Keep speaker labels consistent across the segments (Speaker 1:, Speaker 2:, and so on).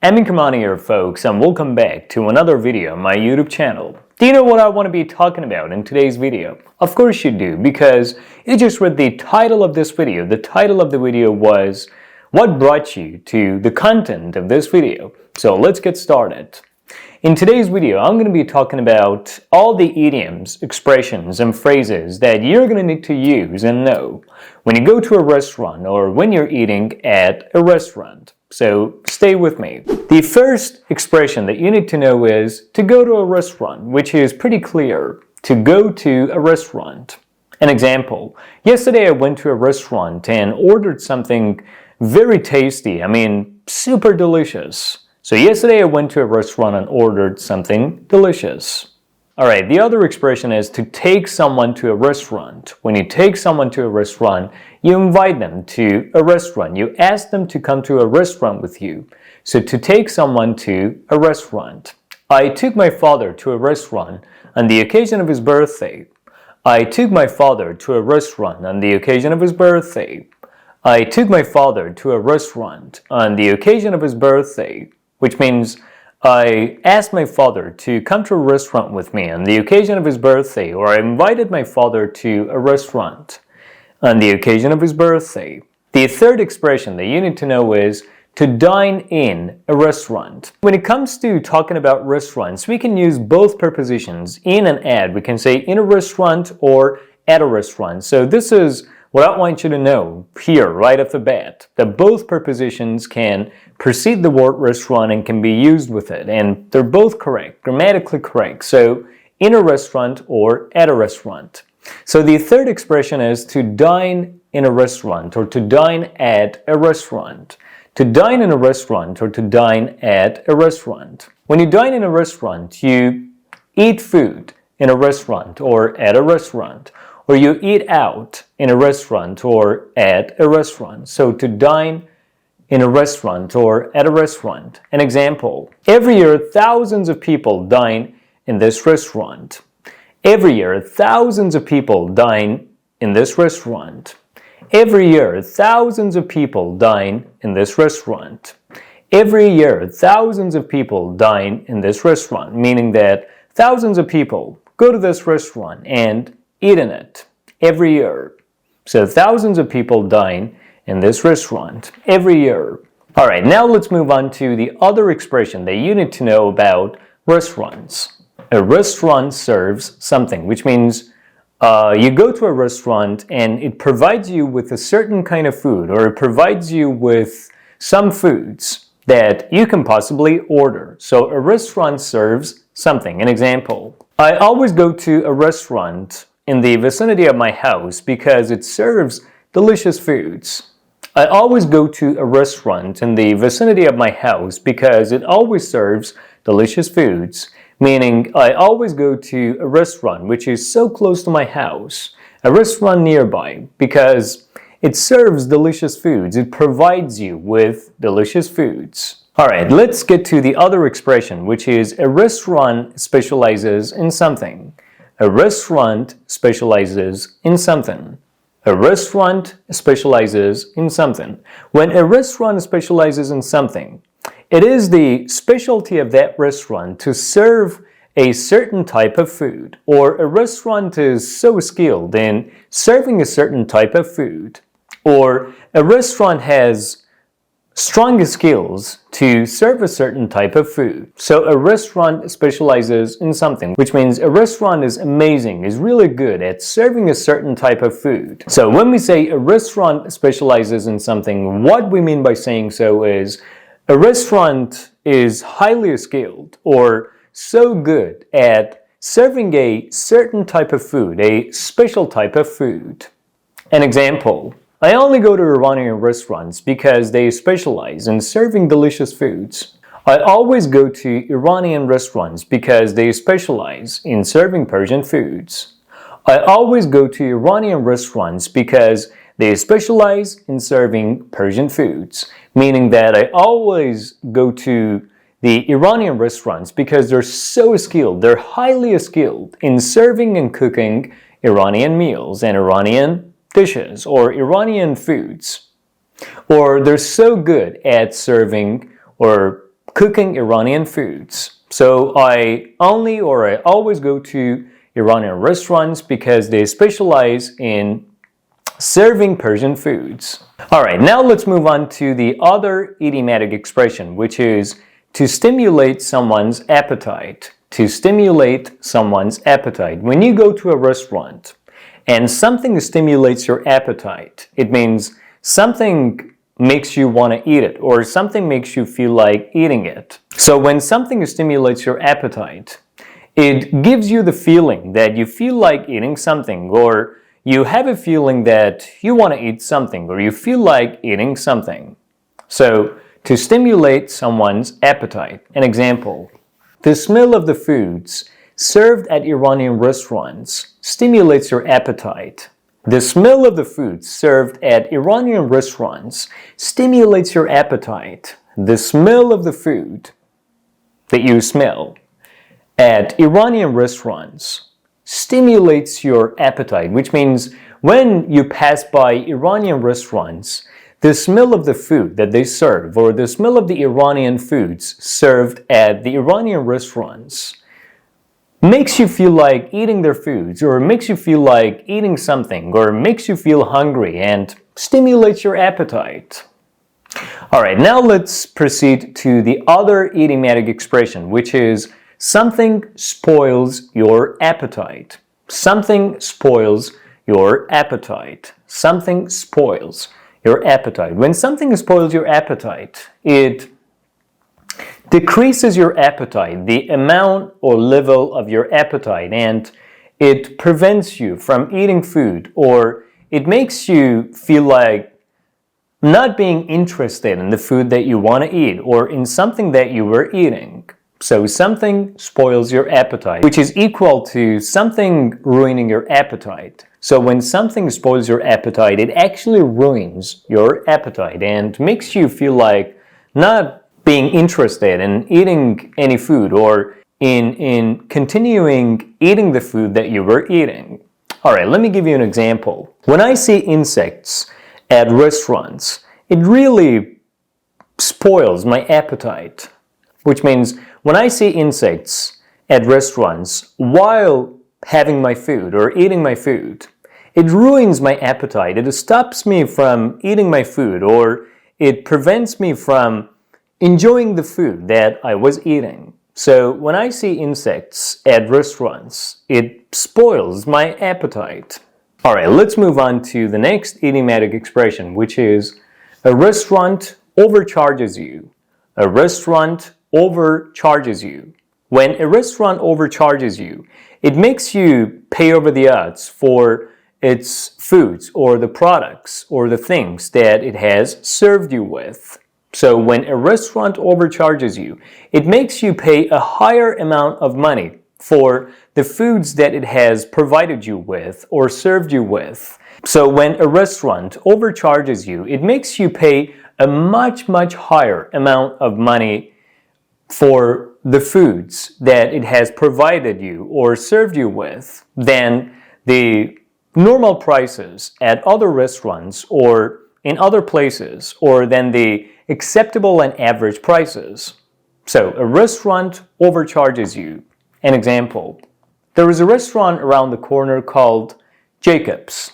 Speaker 1: Amin Kamani here, folks, and welcome back to another video on my YouTube channel. Do you know what I want to be talking about in today's video? Of course you do, because you just read the title of this video. The title of the video was what brought you to the content of this video. So let's get started. In today's video, I'm going to be talking about all the idioms, expressions, and phrases that you're going to need to use and know when you go to a restaurant or when you're eating at a restaurant. So stay with me. The first expression that you need to know is to go to a restaurant, which is pretty clear. To go to a restaurant. An example, yesterday I went to a restaurant and ordered something very tasty. Super delicious. So yesterday I went to a restaurant and ordered something delicious. Alright, the other expression is to take someone to a restaurant. When you take someone to a restaurant, you invite them to a restaurant. You ask them to come to a restaurant with you. So to take someone to a restaurant. I took my father to a restaurant on the occasion of his birthday. I took my father to a restaurant on the occasion of his birthday. I took my father to a restaurant on the occasion of his birthday, which means I asked my father to come to a restaurant with me on the occasion of his birthday, or I invited my father to a restaurant on the occasion of his birthday. The third expression that you need to know is to dine in a restaurant. When it comes to talking about restaurants, we can use both prepositions, in and at. We can say in a restaurant or at a restaurant. So this is what I want you to know here right off the bat, that both prepositions can precede the word restaurant and can be used with it, and they're both correct, grammatically correct. So in a restaurant or at a restaurant. So the third expression is to dine in a restaurant or to dine at a restaurant. To dine in a restaurant or to dine at a restaurant. When you dine in a restaurant, you eat food in a restaurant or at a restaurant. Or you eat out in a restaurant or at a restaurant. So to dine in a restaurant or at a restaurant. An example, every year thousands of people dine in this restaurant. Every year thousands of people dine in this restaurant. Every year thousands of people dine in this restaurant. Every year thousands of people dine in this restaurant, meaning that thousands of people go to this restaurant and eat in it every year. So thousands of people dine in this restaurant every year. Alright, now let's move on to the other expression that you need to know about restaurants. A restaurant serves something, which means you go to a restaurant and it provides you with a certain kind of food, or it provides you with some foods that you can possibly order. So a restaurant serves something. An example, I always go to a restaurant in the vicinity of my house because it serves delicious foods. I always go to a restaurant in the vicinity of my house because it always serves delicious foods. Meaning, I always go to a restaurant which is so close to my house, a restaurant nearby, because it serves delicious foods. It provides you with delicious foods. Alright, let's get to the other expression, which is a restaurant specializes in something. A restaurant specializes in something. A restaurant specializes in something. When a restaurant specializes in something, it is the specialty of that restaurant to serve a certain type of food, or a restaurant is so skilled in serving a certain type of food, or a restaurant has strong skills to serve a certain type of food. So a restaurant specializes in something, which means a restaurant is amazing, is really good at serving a certain type of food. So when we say a restaurant specializes in something, what we mean by saying so is a restaurant is highly skilled or so good at serving a certain type of food, a special type of food. An example, I only go to Iranian restaurants because they specialize in serving delicious foods. I always go to Iranian restaurants because they specialize in serving Persian foods. I always go to Iranian restaurants because they specialize in serving Persian foods, meaning that I always go to the Iranian restaurants because they're so skilled, they're highly skilled in serving and cooking Iranian meals and Iranian dishes or Iranian foods. Or they're so good at serving or cooking Iranian foods. So I always go to Iranian restaurants because they specialize in serving Persian foods. Alright, now let's move on to the other idiomatic expression, which is to stimulate someone's appetite. To stimulate someone's appetite. When you go to a restaurant and something stimulates your appetite, it means something makes you want to eat it, or something makes you feel like eating it. So when something stimulates your appetite, it gives you the feeling that you feel like eating something, or you have a feeling that you want to eat something, or you feel like eating something. So, to stimulate someone's appetite. An example, the smell of the foods served at Iranian restaurants stimulates your appetite. The smell of the food served at Iranian restaurants stimulates your appetite. The smell of the food that you smell at Iranian restaurants stimulates your appetite, which means when you pass by Iranian restaurants, the smell of the food that they serve, or the smell of the Iranian foods served at the Iranian restaurants, makes you feel like eating their foods, or makes you feel like eating something, or makes you feel hungry and stimulates your appetite. Alright, now let's proceed to the other idiomatic expression, which is something spoils your appetite. Something spoils your appetite. Something spoils your appetite. When something spoils your appetite, it decreases your appetite, the amount or level of your appetite, and it prevents you from eating food, or it makes you feel like not being interested in the food that you want to eat, or in something that you were eating. So something spoils your appetite, which is equal to something ruining your appetite. So when something spoils your appetite, it actually ruins your appetite and makes you feel like not being interested in eating any food, or in continuing eating the food that you were eating. Alright, let me give you an example. When I see insects at restaurants, it really spoils my appetite. Which means when I see insects at restaurants while having my food or eating my food, it ruins my appetite. It stops me from eating my food, or it prevents me from enjoying the food that I was eating. So when I see insects at restaurants, it spoils my appetite. Alright, let's move on to the next idiomatic expression, which is a restaurant overcharges you. A restaurant overcharges you. When a restaurant overcharges you, it makes you pay over the odds for its foods or the products or the things that it has served you with. So when a restaurant overcharges you, it makes you pay a higher amount of money for the foods that it has provided you with or served you with. So when a restaurant overcharges you, it makes you pay a much higher amount of money for the foods that it has provided you or served you with than the normal prices at other restaurants or in other places, or than the acceptable and average prices. So a restaurant overcharges you. An example, there is a restaurant around the corner called Jacob's.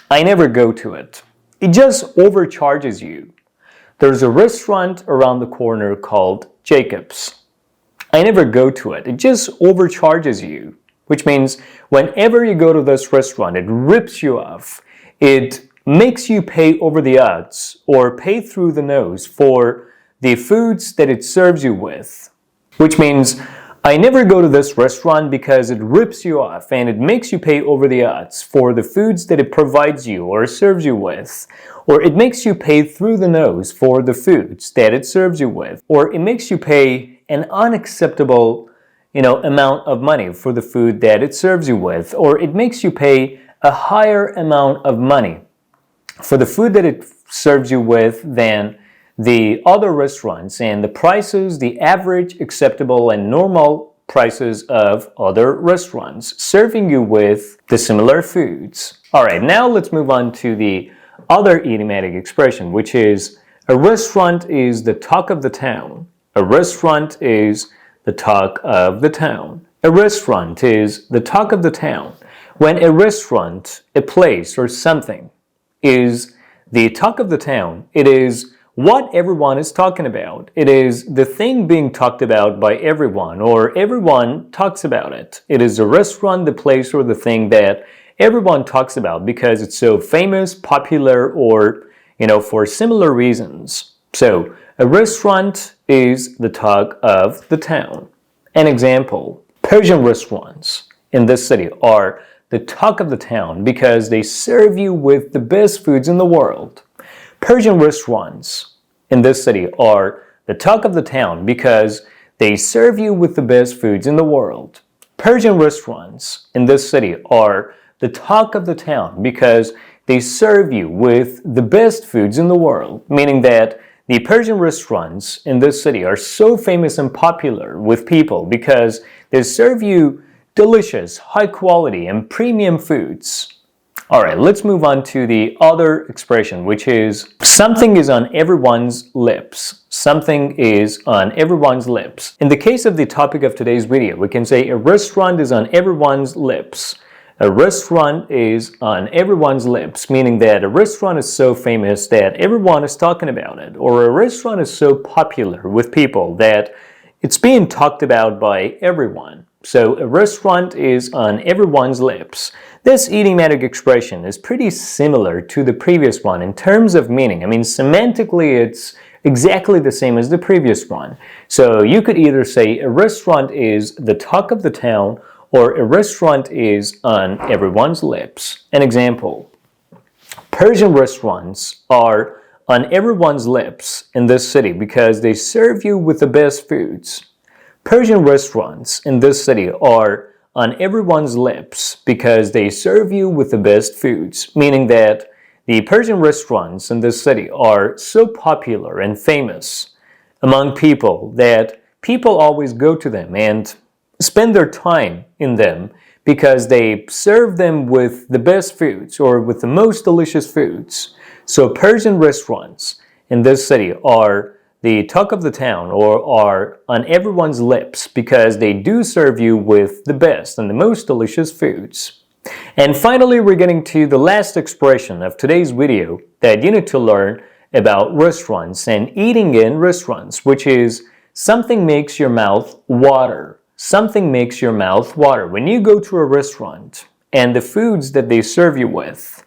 Speaker 1: I never go to it. It just overcharges you. There's a restaurant around the corner called Jacob's. I never go to it. It just overcharges you, which means whenever you go to this restaurant, it rips you off. It makes you pay over the odds or pay through the nose for the foods that it serves you with, which means I never go to this restaurant because it rips you off and it makes you pay over the odds for the foods that it provides you or serves you with, or it makes you pay through the nose for the foods that it serves you with, or it makes you pay an unacceptable amount of money for the food that it serves you with, or it makes you pay a higher amount of money for the food that it serves you with than the other restaurants and the prices, the average, acceptable, and normal prices of other restaurants serving you with the similar foods. Alright, now let's move on to the other idiomatic expression, which is a restaurant is the talk of the town. A restaurant is the talk of the town. A restaurant is the talk of the town. When a restaurant, a place, or something is the talk of the town, it is what everyone is talking about. It is the thing being talked about by everyone, or everyone talks about it. It is the restaurant, the place, or the thing that everyone talks about because it's so famous, popular, or, for similar reasons. So, a restaurant is the talk of the town. An example, Persian restaurants in this city are the talk of the town because they serve you with the best foods in the world. Persian restaurants in this city are the talk of the town because they serve you with the best foods in the world. Persian restaurants in this city are the talk of the town because they serve you with the best foods in the world, meaning that the Persian restaurants in this city are so famous and popular with people because they serve you delicious, high quality, and premium foods. Alright, let's move on to the other expression, which is something is on everyone's lips. Something is on everyone's lips. In the case of the topic of today's video, we can say a restaurant is on everyone's lips. A restaurant is on everyone's lips, meaning that a restaurant is so famous that everyone is talking about it, or a restaurant is so popular with people that it's being talked about by everyone. So a restaurant is on everyone's lips. This idiomatic expression is pretty similar to the previous one in terms of meaning. I mean, semantically, it's exactly the same as the previous one. So you could either say a restaurant is the talk of the town, or a restaurant is on everyone's lips. An example, Persian restaurants are on everyone's lips in this city because they serve you with the best foods. Persian restaurants in this city are on everyone's lips because they serve you with the best foods, meaning that the Persian restaurants in this city are so popular and famous among people that people always go to them and spend their time in them because they serve them with the best foods or with the most delicious foods. So Persian restaurants in this city are the talk of the town or are on everyone's lips because they do serve you with the best and the most delicious foods. And finally, we're getting to the last expression of today's video that you need to learn about restaurants and eating in restaurants, which is something makes your mouth water. Something makes your mouth water. When you go to a restaurant and the foods that they serve you with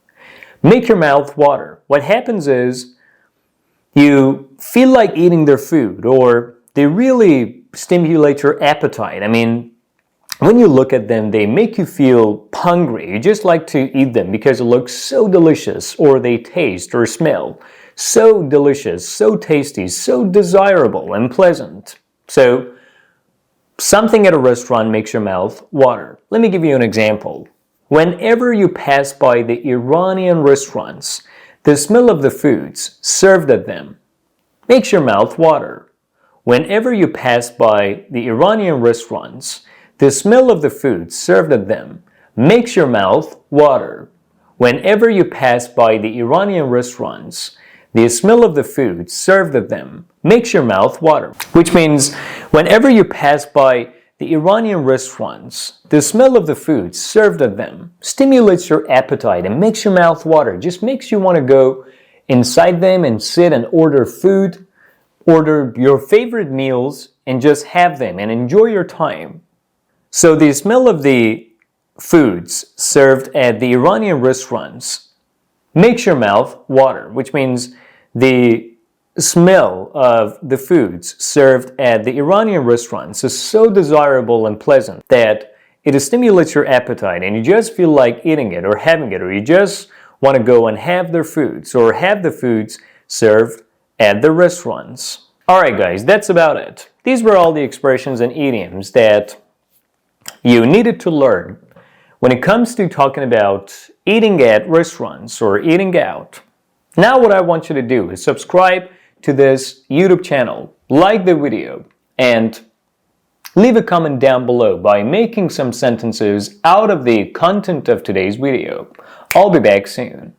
Speaker 1: make your mouth water, what happens is you feel like eating their food, or they really stimulate your appetite. I mean, when you look at them, they make you feel hungry. You just like to eat them because it looks so delicious, or they taste or smell so delicious, so tasty, so desirable and pleasant. So, something at a restaurant makes your mouth water. Let me give you an example. Whenever you pass by the Iranian restaurants, the smell of the foods served at them makes your mouth water. Whenever you pass by the Iranian restaurants, the smell of the foods served at them makes your mouth water. Whenever you pass by the Iranian restaurants, the smell of the food served at them makes your mouth water. Which means whenever you pass by the Iranian restaurants, the smell of the food served at them stimulates your appetite and makes your mouth water. It just makes you want to go inside them and sit and order food, order your favorite meals, and just have them and enjoy your time. So the smell of the foods served at the Iranian restaurants makes your mouth water, which means the smell of the foods served at the Iranian restaurants is so desirable and pleasant that it stimulates your appetite and you just feel like eating it or having it, or you just want to go and have their foods or have the foods served at the restaurants. Alright guys, that's about it. These were all the expressions and idioms that you needed to learn when it comes to talking about eating at restaurants or eating out. Now what I want you to do is subscribe to this YouTube channel, like the video, and leave a comment down below by making some sentences out of the content of today's video. I'll be back soon.